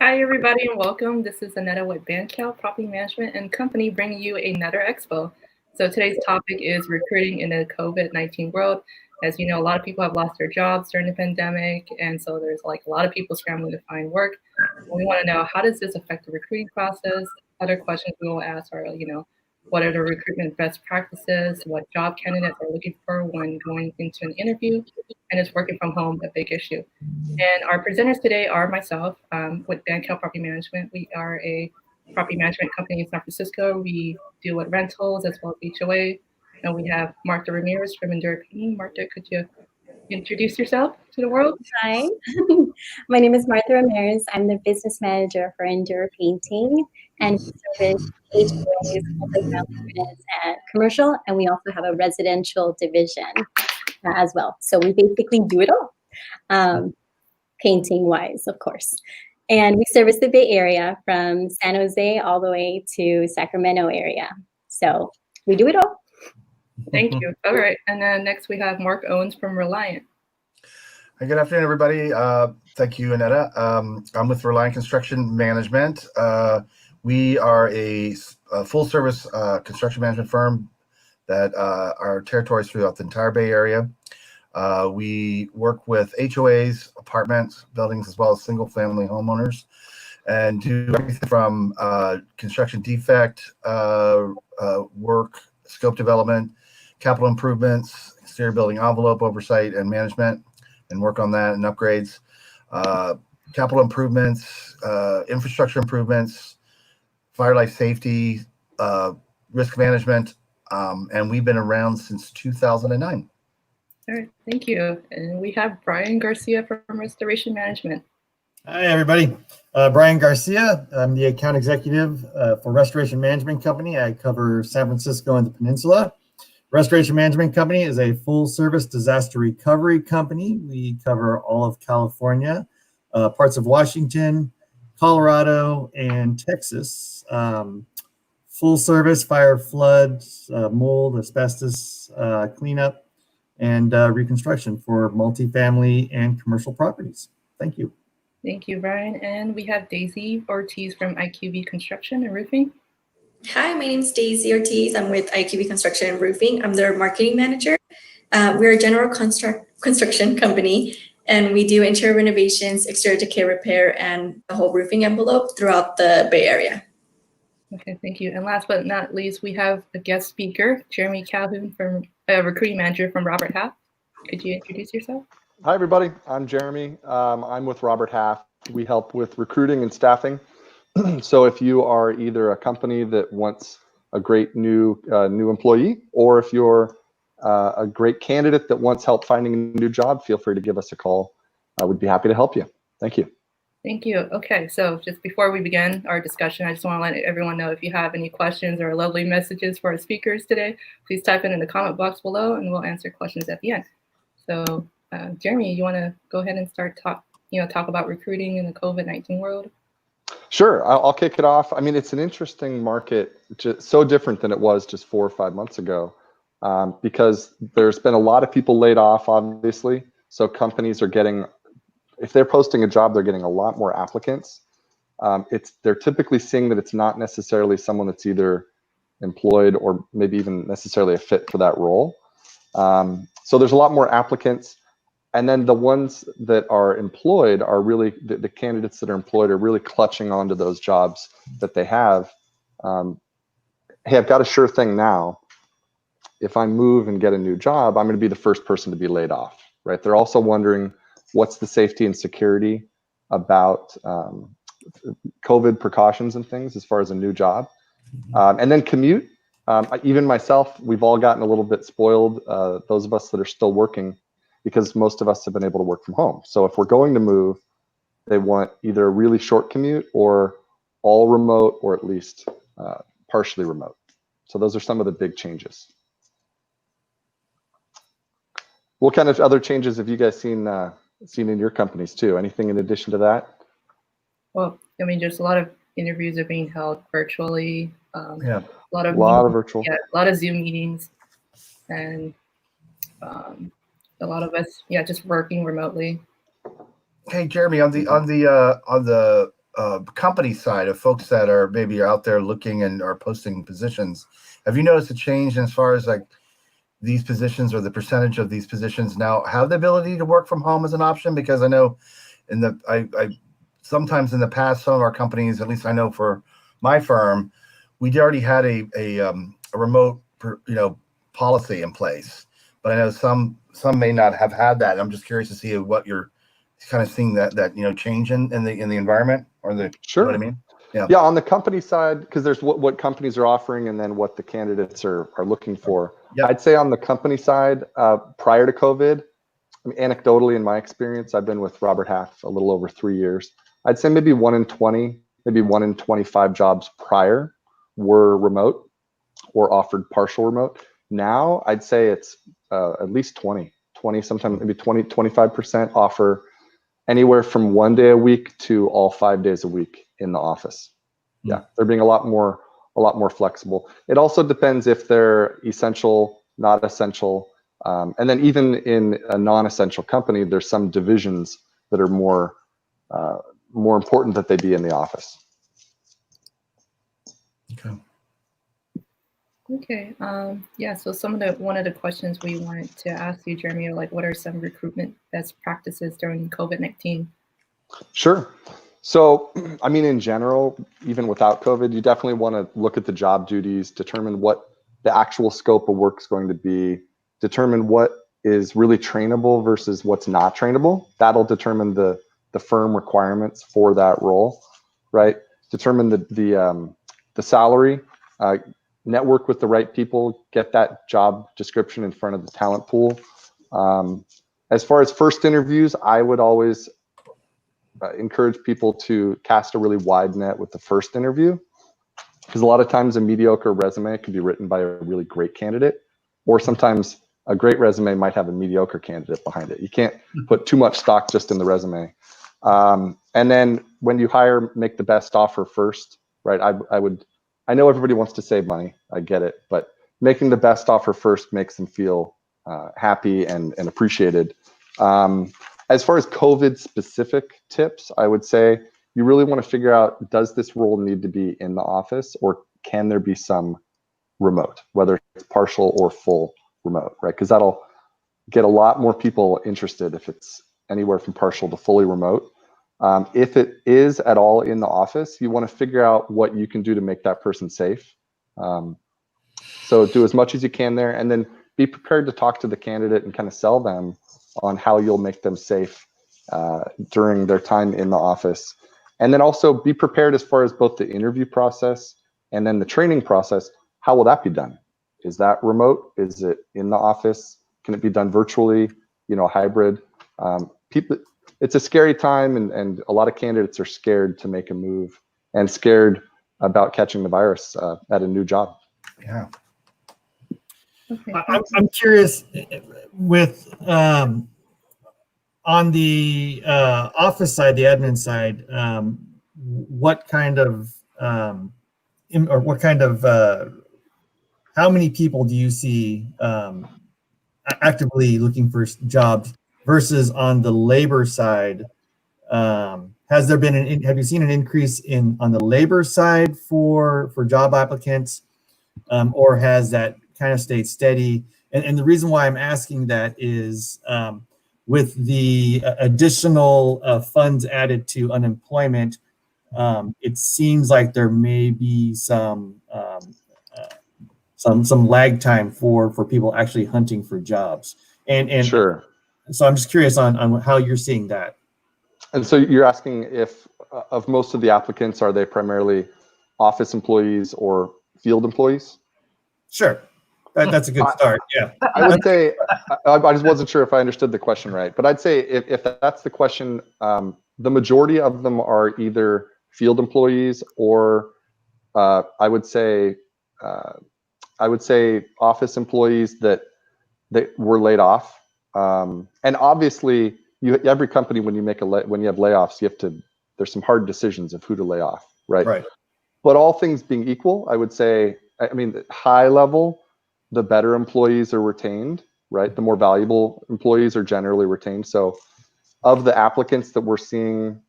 Hi, everybody, and welcome. This is Aneta with Bandcal Property Management and Company bringing you another expo. So today's topic is recruiting in the COVID-19 world. As you know, a lot of people have lost their jobs during the pandemic, and so there's like a lot of people scrambling to find work. We want to know, how does this affect the recruiting process? Other questions we will ask are, what are the recruitment best practices? What job candidates are looking for when going into an interview? And is working from home a big issue? And our presenters today are myself with Bancal Property Management. We are a property management company in San Francisco. We deal with rentals as well as HOA. And we have Martha Ramirez from Endura Painting. Martha, could you introduce yourself to the world? Hi, my name is Martha Ramirez. I'm the business manager for Endura Painting, and we service HOAs, multifamily units, and commercial, and we also have a residential division as well. So we basically do it all, painting-wise, of course. And we service the Bay Area from San Jose all the way to Sacramento area. So we do it all. Thank you. All right. And then next we have Mark Owens from Reliant. Hey, good afternoon, everybody. Thank you, Aneta. I'm with Reliant Construction Management. We are a full-service construction management firm that our territories throughout the entire Bay Area. We work with HOAs, apartments, buildings, as well as single-family homeowners, and do everything from construction defect work, scope development, capital improvements, exterior building envelope oversight and management, and work on that and upgrades, capital improvements, infrastructure improvements, fire life safety, risk management, and we've been around since 2009. All right, thank you. And we have Brian Garcia from Restoration Management. Hi, everybody. Brian Garcia. I'm the account executive for Restoration Management Company. I cover San Francisco and the Peninsula. Restoration Management Company is a full-service disaster recovery company. We cover all of California, parts of Washington, Colorado, and Texas. Full-service fire, flood, mold, asbestos cleanup, and reconstruction for multifamily and commercial properties. Thank you. Thank you, Brian. And we have Daisy Ortiz from IQV Construction and Roofing. Hi, my name is Daisy Ortiz. I'm with IQV Construction and Roofing. I'm their marketing manager. We're a general construction company, and we do interior renovations, exterior decay repair, and the whole roofing envelope throughout the Bay Area. Okay, thank you. And last but not least, we have a guest speaker, Jeremy Calhoun, from recruiting manager from Robert Half. Could you introduce yourself? Hi, everybody. I'm Jeremy. I'm with Robert Half. We help with recruiting and staffing. So if you are either a company that wants a great new employee, or if you're a great candidate that wants help finding a new job, feel free to give us a call. We'd be happy to help you. Thank you. Thank you. Okay, so just before we begin our discussion, I just want to let everyone know, if you have any questions or lovely messages for our speakers today, please type it in the comment box below and we'll answer questions at the end. So Jeremy, you want to go ahead and start talk about recruiting in the COVID-19 world? Sure, I'll kick it off. I mean, it's an interesting market, just so different than it was just 4 or 5 months ago, because there's been a lot of people laid off, obviously. So companies are getting, if they're posting a job, they're getting a lot more applicants. They're typically seeing that it's not necessarily someone that's either employed or maybe even necessarily a fit for that role. So there's a lot more applicants. And then the ones that are employed are really, the candidates that are employed are really clutching onto those jobs that they have. Hey, I've got a sure thing now. If I move and get a new job, I'm going to be the first person to be laid off, right? They're also wondering, what's the safety and security about COVID precautions and things as far as a new job. And then commute. Even myself, we've all gotten a little bit spoiled, those of us that are still working, because most of us have been able to work from home. So if we're going to move, they want either a really short commute or all remote, or at least partially remote. So those are some of the big changes. What kind of other changes have you guys seen in your companies too? Anything in addition to that? Well, I mean, just a lot of interviews are being held virtually. Yeah, a lot of virtual. Yeah, a lot of Zoom meetings, and a lot of us, just working remotely. Hey, Jeremy, on the company side of folks that are maybe out there looking and are posting positions, have you noticed a change as far as like these positions or the percentage of these positions now have the ability to work from home as an option? Because I know I sometimes in the past, some of our companies, at least I know for my firm, we already had a remote policy in place, but I know some may not have had that. I'm just curious to see what you're kind of seeing that change in the environment or the Sure. You know what I mean? Yeah, on the company side, because there's what companies are offering and then what the candidates are looking for. Yep. I'd say on the company side, prior to COVID, I mean, anecdotally in my experience, I've been with Robert Half a little over 3 years. I'd say maybe 1 in 20, maybe 1 in 25 jobs prior were remote or offered partial remote. Now I'd say it's at least 20, sometimes maybe 25% offer anywhere from 1 day a week to all 5 days a week in the office. Yeah, they're being a lot more flexible. It also depends if they're essential, not essential, and then even in a non-essential company, there's some divisions that are more important that they be in the office. Okay. Okay. Yeah. So one of the questions we wanted to ask you, Jeremy, are like, what are some recruitment best practices during COVID-19? Sure. So, I mean, in general, even without COVID, you definitely want to look at the job duties, determine what the actual scope of work is going to be, determine what is really trainable versus what's not trainable. That'll determine the firm requirements for that role, right? Determine the salary, network with the right people, get that job description in front of the talent pool. As far as first interviews, I would always encourage people to cast a really wide net with the first interview, because a lot of times a mediocre resume could be written by a really great candidate, or sometimes a great resume might have a mediocre candidate behind it. You can't put too much stock just in the resume. And then when you hire, make the best offer first, right? I know everybody wants to save money, I get it, but making the best offer first makes them feel happy and appreciated. As far as COVID specific tips, I would say you really want to figure out, does this role need to be in the office, or can there be some remote, whether it's partial or full remote, right? Because that'll get a lot more people interested if it's anywhere from partial to fully remote. If it is at all in the office, you want to figure out what you can do to make that person safe. So do as much as you can there, and then be prepared to talk to the candidate and kind of sell them on how you'll make them safe during their time in the office. And then also be prepared as far as both the interview process and then the training process. How will that be done? Is that remote? Is it in the office? Can it be done virtually, hybrid? It's a scary time, and a lot of candidates are scared to make a move and scared about catching the virus at a new job. Yeah. Okay. I'm curious with on the office side, the admin side, what kind of how many people do you see actively looking for jobs versus on the labor side? Has there been have you seen an increase on the labor side for job applicants, or has that kind of stayed steady? And the reason why I'm asking that is with the additional funds added to unemployment, it seems like there may be some lag time for people actually hunting for jobs. And Sure. So I'm just curious on how you're seeing that. And so you're asking if of most of the applicants, are they primarily office employees or field employees? Sure. That's a good start. Yeah. I would say, I just wasn't sure if I understood the question right, but I'd say if that's the question, the majority of them are either field employees or I would say office employees that were laid off. And obviously, every company, when you have layoffs, there's some hard decisions of who to lay off, right? Right. But all things being equal, I would say, high level, the better employees are retained, right? The more valuable employees are generally retained. So of the applicants that we're seeing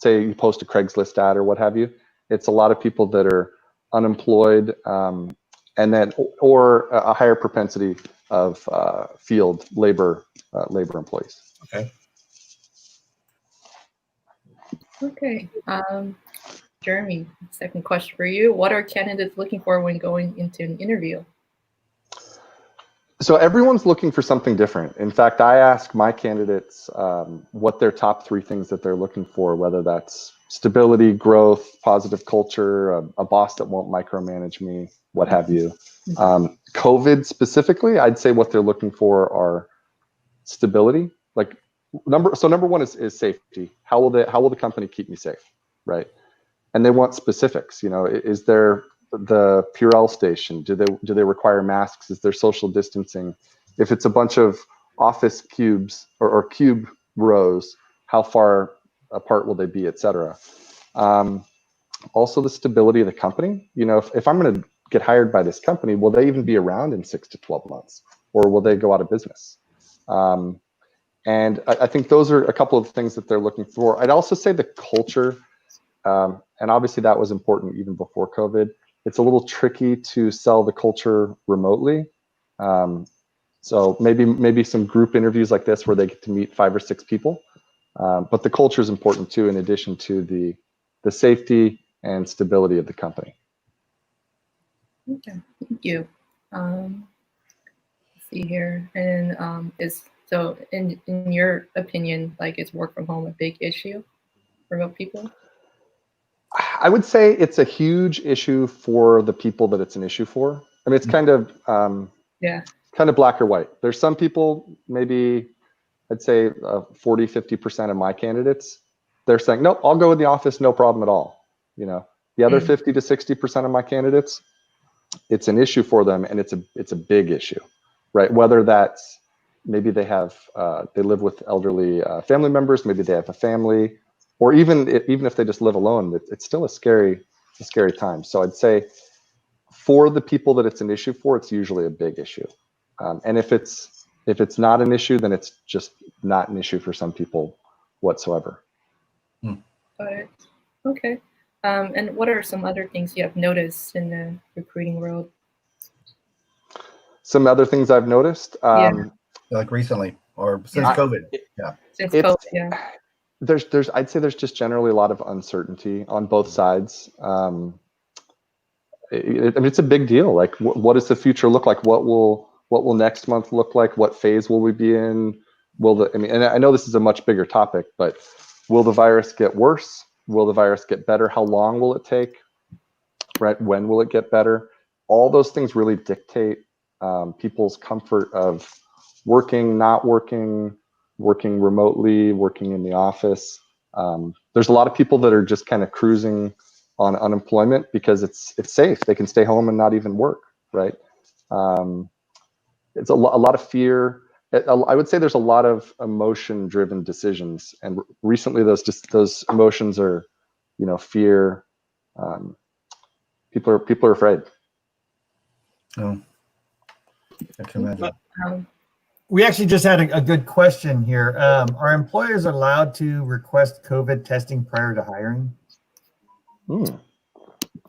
say you post a Craigslist ad or what have you, it's a lot of people that are unemployed, and then or a higher propensity of field labor employees. Okay. Okay. Jeremy, second question for you. What are candidates looking for when going into an interview? So everyone's looking for something different. In fact, I ask my candidates what their top 3 things that they're looking for, whether that's stability, growth, positive culture, a boss that won't micromanage me, what have you. COVID specifically, I'd say what they're looking for are stability. Like number 1 is safety. How will the company keep me safe, right? And they want specifics. You know, is there the Purell station? Do they require masks? Is there social distancing? If it's a bunch of office cubes or cube rows, how far apart will they be, et cetera? Also the stability of the company. You know, if I'm going to get hired by this company, will they even be around in 6 to 12 months, or will they go out of business? And I think those are a couple of things that they're looking for. I'd also say the culture, and obviously that was important even before COVID. It's a little tricky to sell the culture remotely. So maybe some group interviews like this where they get to meet 5 or 6 people. But the culture is important too, in addition to the safety and stability of the company. Okay, thank you. Let's see here, and so in your opinion, like, is work from home a big issue for remote people? I would say it's a huge issue for the people that it's an issue for. I mean, it's kind of kind of black or white. There's some people, maybe I'd say 40, 50% of my candidates, they're saying, nope, I'll go in the office, no problem at all. You know, the other 50 to 60% of my candidates, it's an issue for them, and it's a big issue, right? Whether that's maybe they have they live with elderly family members, maybe they have a family, or even if they just live alone, it's still a scary time. So I'd say for the people that it's an issue for, it's usually a big issue. And if it's not an issue, then it's just not an issue for some people whatsoever. Got it. Okay. And what are some other things you have noticed in the recruiting world? Some other things I've noticed. Like recently or since COVID. Since COVID, yeah. I'd say there's just generally a lot of uncertainty on both sides. I mean, it's a big deal. Like, what does the future look like? What will next month look like? What phase will we be in? And I know this is a much bigger topic, but will the virus get worse? Will the virus get better? How long will it take? Right? When will it get better? All those things really dictate people's comfort of working, not working, working remotely, working in the office. There's a lot of people that are just kind of cruising on unemployment because it's safe. They can stay home and not even work, right? It's a lot of fear. I would say there's a lot of emotion-driven decisions, and recently those emotions are, you know, fear. People are afraid. Oh, I can imagine. We actually just had a good question here. Are employers allowed to request COVID testing prior to hiring?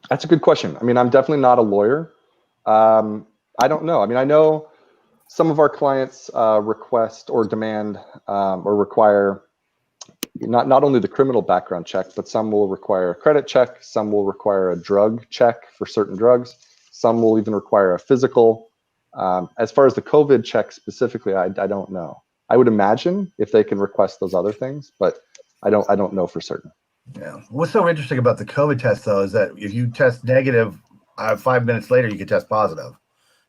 That's a good question. I mean, I'm definitely not a lawyer. I don't know. I mean, I know some of our clients request or demand or require not only the criminal background check, but some will require a credit check. Some will require a drug check for certain drugs. Some will even require a physical. As far as the COVID check specifically, I don't know. I would imagine if they can request those other things, but I don't know for certain. Yeah. What's so interesting about the COVID test, though, is that if you test negative, 5 minutes later, you could test positive,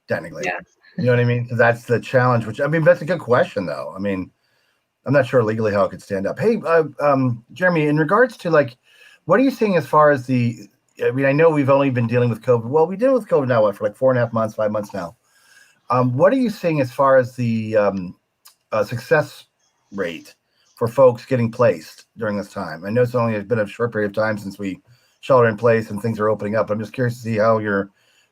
technically. Yeah. You know what I mean? So that's the challenge, which, I mean, that's a good question, though. I mean, I'm not sure legally how it could stand up. Hey, Jeremy, in regards to, like, what are you seeing as far as I mean, I know we've only been dealing with COVID. Well, we deal with COVID now, for like 4.5 months, 5 months now. What are you seeing as far as the success rate for folks getting placed during this time? I know it's only been a short period of time since we shelter in place and things are opening up. I'm just curious to see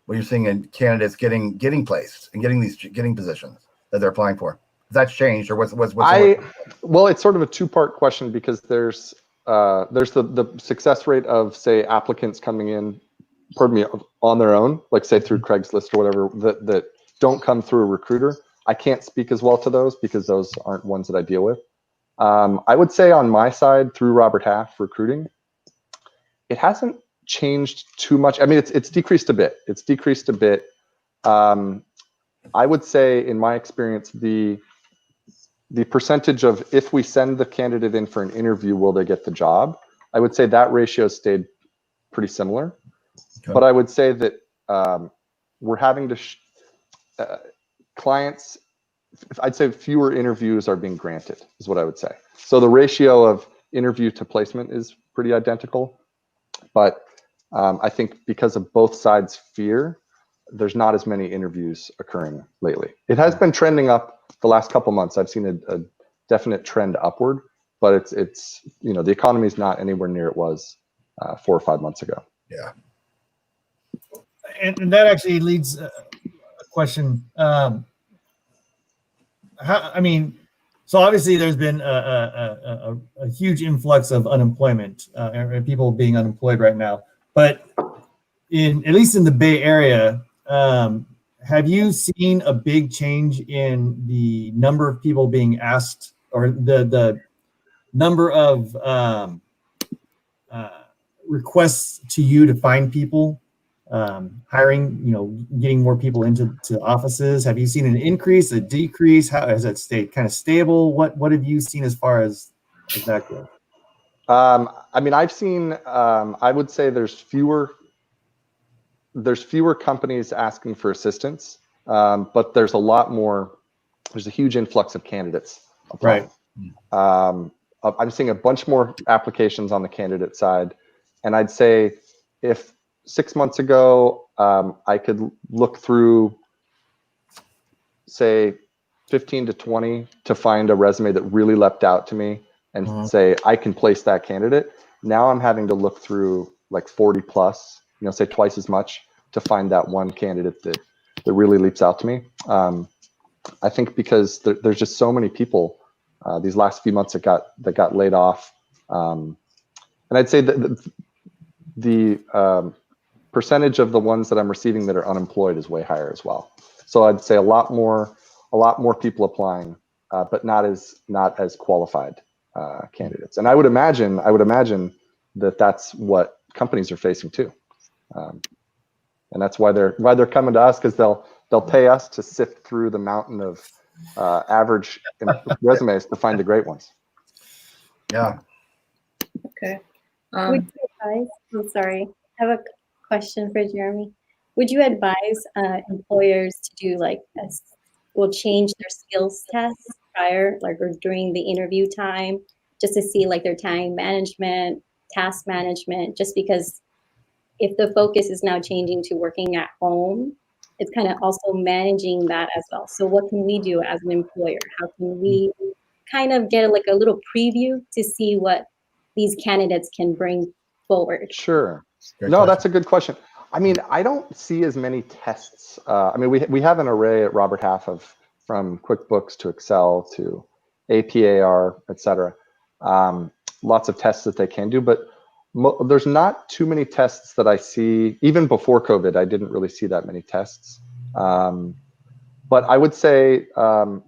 what you're seeing in candidates getting placed and getting positions that they're applying for. If that's changed, or what's well, it's sort of a two-part question, because there's there's the success rate of, say, applicants coming in, pardon me, on their own, like say through Craigslist or whatever, that don't come through a recruiter. I can't speak as well to those because those aren't ones that I deal with. I would say on my side, through Robert Half Recruiting, it hasn't changed too much. I mean, it's decreased a bit. It's decreased a bit. I would say, in my experience, the percentage of if we send the candidate in for an interview, will they get the job? I would say that ratio stayed pretty similar. Okay. But I would say that we're having to clients, I'd say fewer interviews are being granted, is what I would say. So the ratio of interview to placement is pretty identical. But I think because of both sides' fear, there's not as many interviews occurring lately. It has been trending up the last couple months. I've seen a definite trend upward, but it's you know, the economy is not anywhere near it was 4 or 5 months ago. Yeah. And that actually leads a question. I mean, so obviously there's been a huge influx of unemployment, and people being unemployed right now. But at least in the Bay Area, have you seen a big change in the number of people being asked, or the number of requests to you to find people, hiring, you know, getting more people into offices? Have you seen an increase, a decrease? How has it stayed kind of stable? What have you seen as far as that goes? I mean, I've seen, I would say there's fewer companies asking for assistance, but there's a lot more, there's a huge influx of candidates applying. Right. I'm seeing a bunch more applications on the candidate side. And I'd say if 6 months ago, I could look through, say, 15 to 20 to find a resume that really leapt out to me and say, I can place that candidate. Now I'm having to look through like 40 plus, you know, say twice as much to find that one candidate that really leaps out to me. I think because there's just so many people these last few months that got laid off. And I'd say that the percentage of the ones that I'm receiving that are unemployed is way higher as well. So I'd say a lot more people applying, but not as qualified candidates. And I would imagine that that's what companies are facing too. And that's why they're coming to us, because they'll pay us to sift through the mountain of average resumes to find the great ones. Yeah. Okay. Would you advise, I'm sorry, I have a question for Jeremy. Would you advise employers to do change their skills tests prior, or during the interview time, just to see their time management, task management, just because if the focus is now changing to working at home, it's kind of also managing that as well. So what can we do as an employer? How can we kind of get a little preview to see what these candidates can bring forward? Sure. No, that's a good question. I mean, I don't see as many tests. I mean, we have an array at Robert Half from QuickBooks to Excel to APAR, et cetera. Lots of tests that they can do, but there's not too many tests that I see. Even before COVID, I didn't really see that many tests. But I would say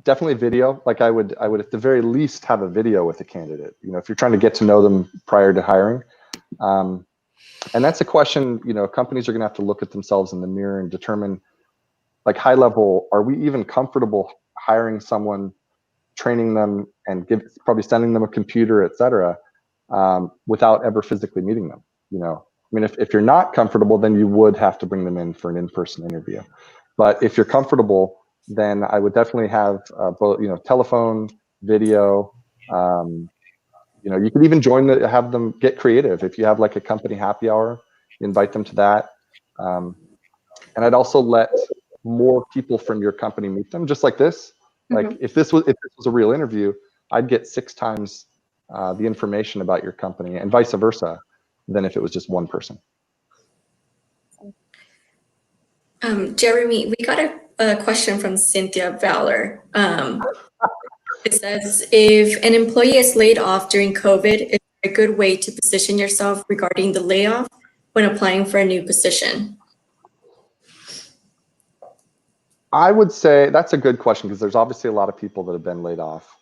definitely video. I would at the very least have a video with a candidate. You know, if you're trying to get to know them prior to hiring. And that's a question, you know, companies are going to have to look at themselves in the mirror and determine, high level, are we even comfortable hiring someone, training them, and probably sending them a computer, et cetera, without ever physically meeting them? You know, I mean, if you're not comfortable, then you would have to bring them in for an in-person interview. But if you're comfortable, then I would definitely have both, you know, telephone, video. You know, you could even have them get creative. If you have a company happy hour, invite them to that. And I'd also let more people from your company meet them, just like this. If this was a real interview, I'd get 6 times the information about your company, and vice versa, than if it was just one person. Jeremy, we got a question from Cynthia Valor. It says, if an employee is laid off during COVID, is there a good way to position yourself regarding the layoff when applying for a new position? I would say that's a good question because there's obviously a lot of people that have been laid off.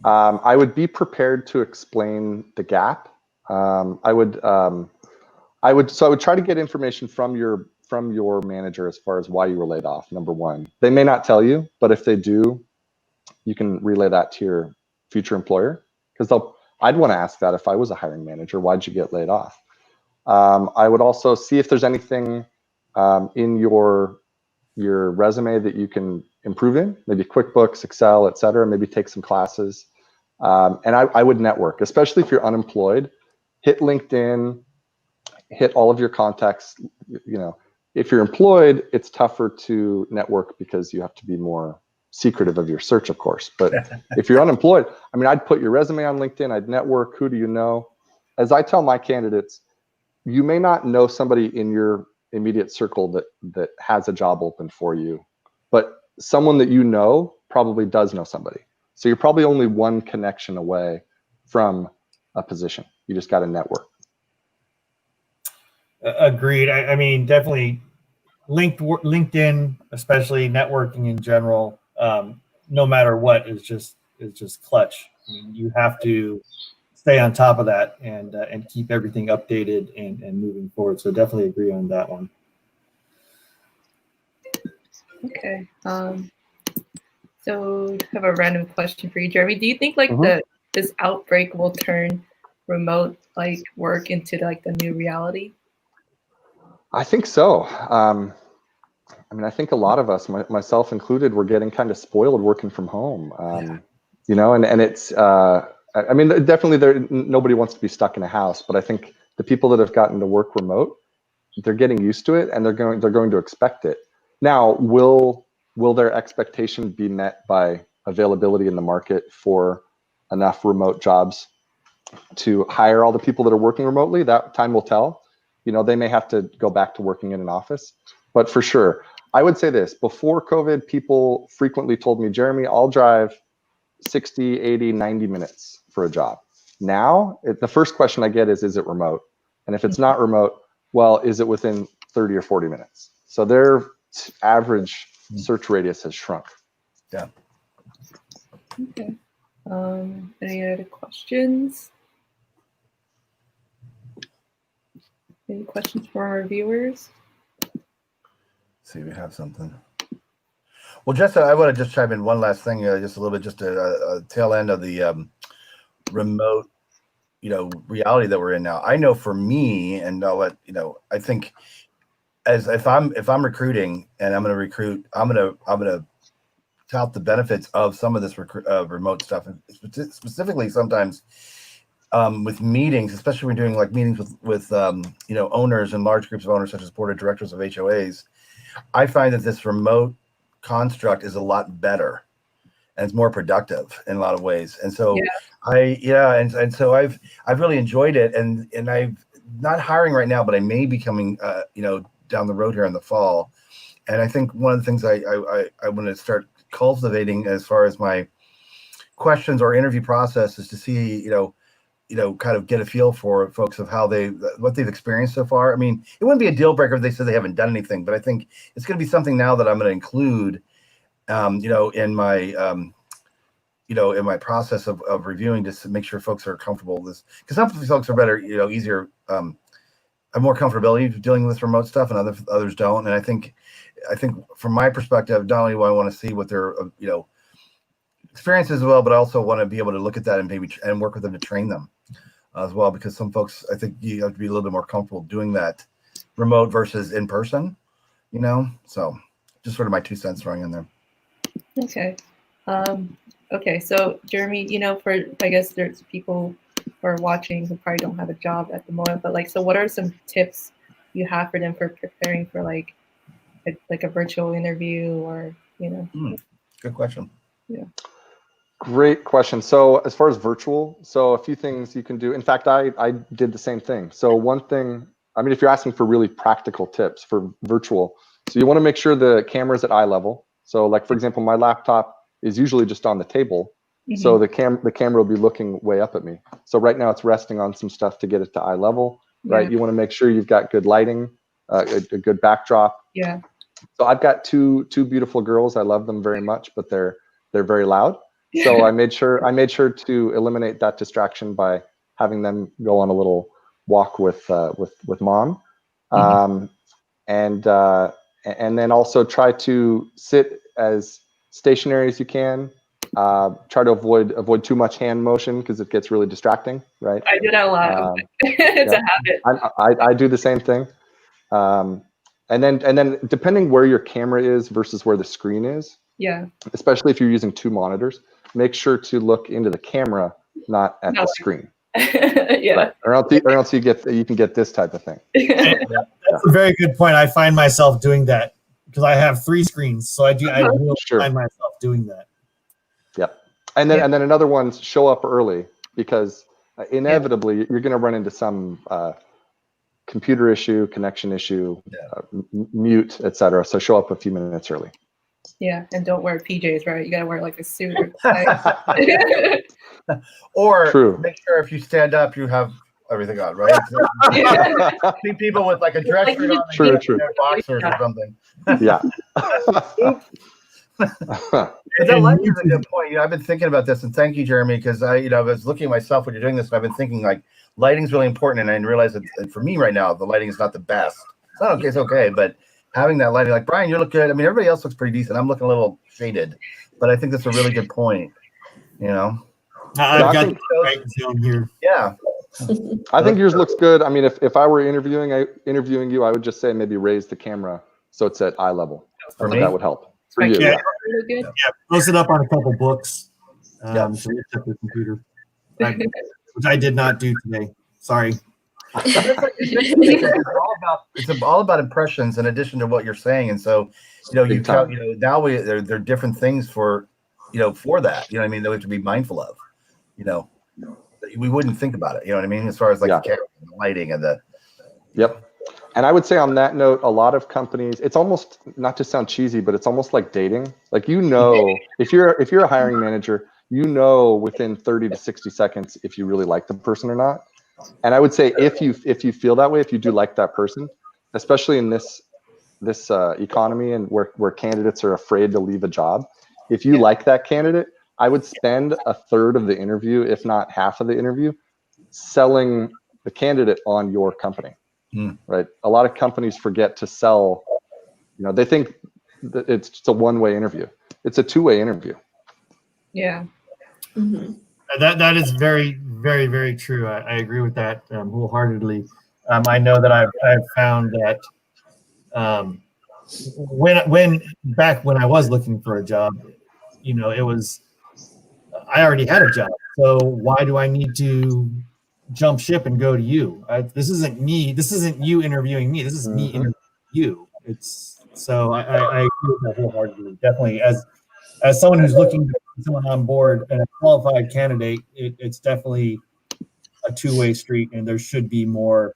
I would be prepared to explain the gap. I would try to get information from your manager as far as why you were laid off. Number one, they may not tell you, but if they do, you can relay that to your future employer because I'd want to ask that if I was a hiring manager. Why'd you get laid off? I would also see if there's anything in your resume that you can improve in, maybe QuickBooks, Excel, et cetera, maybe take some classes. And I would network, especially if you're unemployed. Hit LinkedIn, hit all of your contacts. You know, if you're employed, it's tougher to network because you have to be more secretive of your search, of course. But if you're unemployed, I mean, I'd put your resume on LinkedIn, I'd network. Who do you know? As I tell my candidates, you may not know somebody in your immediate circle that has a job open for you, but someone that you know probably does know somebody. So you're probably only one connection away from a position. You just got to network. Agreed. I mean, definitely LinkedIn, especially networking in general, no matter what, is just clutch. I mean, you have to stay on top of that and keep everything updated and moving forward. So definitely agree on that one. Okay. So I have a random question for you, Jeremy. Do you think like this outbreak will turn remote like work into like the new reality? I think so. I mean, I think a lot of us, myself included, we're getting kind of spoiled working from home. You know, and it's, I mean, definitely nobody wants to be stuck in a house, but I think the people that have gotten to work remote, they're getting used to it and they're going to expect it. Now, will their expectation be met by availability in the market for enough remote jobs to hire all the people that are working remotely? That time will tell. You know, they may have to go back to working in an office, but for sure, I would say this: before COVID, people frequently told me, Jeremy, I'll drive 60, 80, 90 minutes for a job. Now, the first question I get is it remote? And if it's not remote, well, is it within 30 or 40 minutes? So their average search radius has shrunk. Yeah. Okay. Any other questions? Any questions for our viewers? See, we have something. Well, just I want to just chime in one last thing, just a little bit, just a tail end of the remote, you know, reality that we're in now. I know for me, and I'll let you know, I think as if I'm recruiting and I'm going to recruit, I'm going to tout the benefits of some of this remote stuff, and specifically sometimes with meetings, especially when we're doing like meetings with you know, owners and large groups of owners such as board of directors of HOAs. I find that this remote construct is a lot better and it's more productive in a lot of ways. And so and so I've really enjoyed it, and I've not hiring right now, but I may be coming you know, down the road here in the fall. And I think one of the things I want to start cultivating as far as my questions or interview process is to see, you know, kind of get a feel for folks of how what they've experienced so far. I mean, it wouldn't be a deal breaker if they said they haven't done anything, but I think it's going to be something now that I'm going to include, you know, in my, you know, in my process of reviewing, just to make sure folks are comfortable with this. Because some folks are better, you know, easier, have more comfortability dealing with this remote stuff, and others don't. And I think from my perspective, not only do I want to see what their, you know, experience as well, but I also want to be able to look at that and maybe and work with them to train them as well, because some folks, I think you have to be a little bit more comfortable doing that remote versus in person, you know. So just sort of my 2 cents throwing in there. Okay. Okay, so Jeremy, you know, I guess there's people who are watching who probably don't have a job at the moment, but like, so what are some tips you have for them for preparing for like a virtual interview, or, you know? Good question. Yeah. Great question. So as far as virtual, so a few things you can do. In fact, I did the same thing. So one thing, I mean, if you're asking for really practical tips for virtual, so you want to make sure the camera's at eye level. So like, for example, my laptop is usually just on the table. So the camera will be looking way up at me. So right now it's resting on some stuff to get it to eye level, right? Yeah. You want to make sure you've got good lighting, a good backdrop. Yeah. So I've got two beautiful girls. I love them very much, but they're very loud. So I made sure to eliminate that distraction by having them go on a little walk with mom, and then also try to sit as stationary as you can. Try to avoid too much hand motion because it gets really distracting, right? I do that a lot. It's a habit. I do the same thing. And then depending where your camera is versus where the screen is, Yeah. especially if you're using two monitors, make sure to look into the camera, not at the screen. Yeah. Right. Or else you can get this type of thing. That's a very good point. I find myself doing that because I have 3 screens, so I will find myself doing that. Yep. And then another one, show up early, because inevitably you're going to run into some computer issue, connection issue, mute, etc. So show up a few minutes early. Yeah, and don't wear PJs, right? You gotta wear like a suit or tie. Or True. make sure if you stand up, you have everything on, right? So, see people with like a dress shirt on, True. Their boxers or something. Yeah. But that lighting is a good point. You know, I've been thinking about this, and thank you, Jeremy, because I was looking at myself when you're doing this, and I've been thinking like lighting's really important, and I didn't realize that for me right now, the lighting is not the best. It's not okay, it's okay, but having that lighting, like Brian, you look good. I mean, everybody else looks pretty decent. I'm looking a little shaded, but I think that's a really good point. You know, I've got the right zone here. Yeah. I think yours looks good. I mean, if I were interviewing you, I would just say maybe raise the camera so it's at eye level. For me, that would help. For you, Yeah. Really good. Yeah, post it up on a couple books. So it's at the computer, which I did not do today. Sorry. It's all about impressions in addition to what you're saying, and so now there are different things for that. You know what I mean? That we have to be mindful of. We wouldn't think about it. You know what I mean? As far as like the camera and the lighting and the. Yep. And I would say on that note, a lot of companies, it's almost, not to sound cheesy, but it's almost like dating. Like, if you're a hiring manager, within 30 to 60 seconds if you really like the person or not. And I would say if you feel that way, if you do like that person, especially in this economy and where candidates are afraid to leave a job, if you like that candidate, I would spend a third of the interview, if not half of the interview, selling the candidate on your company. Right? A lot of companies forget to sell. They think that it's just a one-way interview. It's a two-way interview. Yeah. Mm-hmm. That is very, very, very true. I agree with that wholeheartedly. I know that I've found that when I was looking for a job, it was, I already had a job. So why do I need to jump ship and go to you? This isn't me. This isn't you interviewing me. This is me interviewing you. I agree with that wholeheartedly. Definitely, as someone who's looking to get someone on board and a qualified candidate, it's definitely a two-way street, and there should be more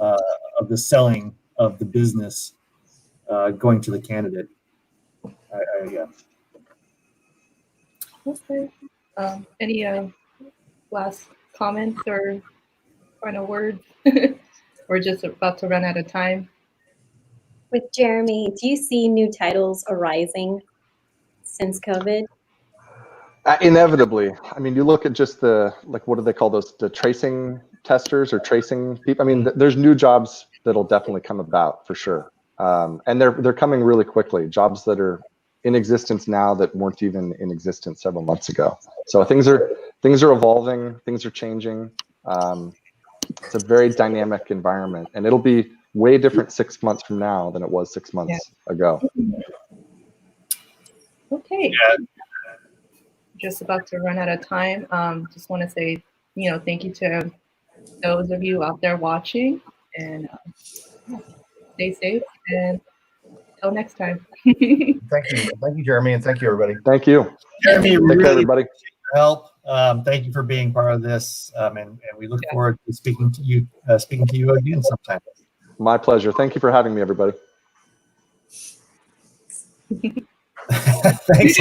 of the selling of the business going to the candidate. Yeah. Okay. Any last comments or final words? We're just about to run out of time. With Jeremy, do you see new titles arising since COVID? Inevitably. I mean, you look at just what do they call those? The tracing testers or tracing people. I mean, there's new jobs that'll definitely come about for sure. And they're coming really quickly. Jobs that are in existence now that weren't even in existence several months ago. So things are evolving, things are changing. It's a very dynamic environment, and it'll be way different 6 months from now than it was 6 months ago. Okay. Just about to run out of time. Just want to say, thank you to those of you out there watching, and stay safe, and until next time. Thank you, Jeremy, and thank you, everybody. Thank you, Jeremy. Take care, everybody. Help. Thank you for being part of this, and we look forward to speaking to you again sometime. My pleasure. Thank you for having me, everybody. Thanks.